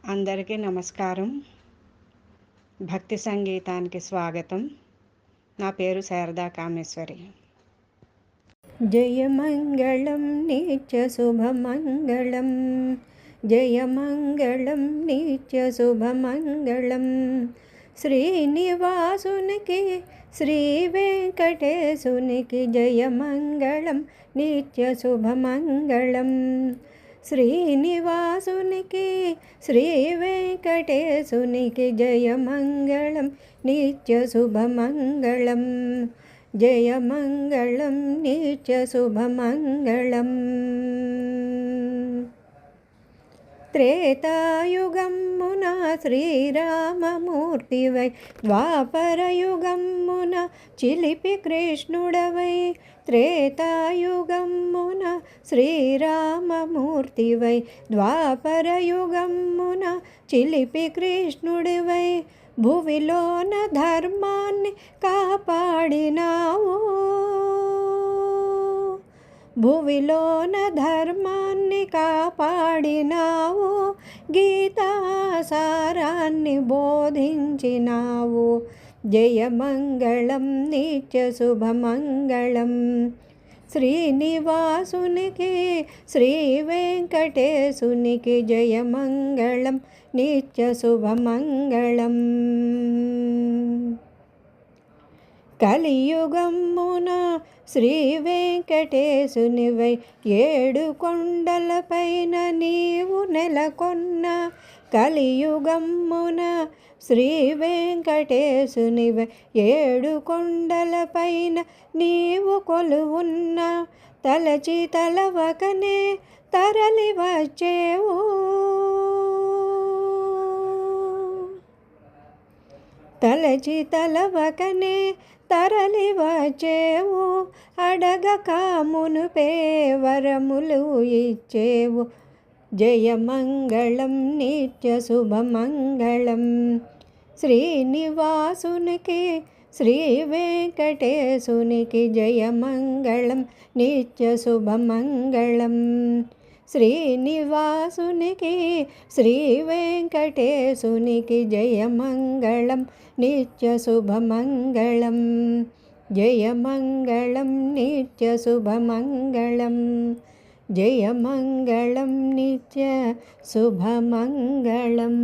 అందరికీ నమస్కారం. భక్తి సంగీతానికి స్వాగతం. నా పేరు శారదా కామేశ్వరి. జయమంగళం నిత్య శుభమంగళం, జయమంగళం నిత్య శుభమంగళం. శ్రీనివాసునికి శ్రీ వెంకటేశునికి జయమంగళం నిత్య శుభమంగళం. శ్రీనివాసునికి శ్రీ వెంకటేశునికి జయమంగళం నిత్య శుభమంగళం. జయమంగళం నిత్య శుభమంగళం. త్రేతాయుగమ్మున శ్రీరామమూర్తివై, ద్వాపరయుగమ్మున చిలిపి కృష్ణుడవై. త్రేతాయుగమ్మున శ్రీరామమూర్తివై, ద్వాపరయుగమ్మున చిలిపి కృష్ణుడివై. భువిలోన ధర్మాన్ని కాపాడినావు, భువిలోన ధర్మాన్ని కాపాడినావు. గీతాసారాన్ని బోధించినావు. జయమంగళం నిత్య శుభమంగళం. శ్రీనివాసునికి శ్రీ వెంకటేశునికి జయమంగళం నిత్య శుభమంగళం. కలియుగమ్మున శ్రీ వెంకటేశునివై, ఏడు కొండలపైన నీవు నెలకొన్న. కలియుగమ్మున శ్రీ వెంకటేశునివై, ఏడు కొండలపైన నీవు కొలువున్న. తలచి తలవకనే తరలి వచ్చేవు, తలచి తలవకనే తరలి వచ్చేవు. అడగక మునుపే వరములు ఇచ్చేవు. జయమంగళం నిత్య శుభమంగళం. శ్రీనివాసునికి శ్రీ వెంకటేశునికి జయమంగళం నిత్య శుభమంగళం. శ్రీనివాసునికి శ్రీ వెంకటేశునికి జయమంగళం నిత్య శుభమంగళం. జయమంగళం నిత్య శుభమంగళం. జయమంగళం నిత్య శుభమంగళం.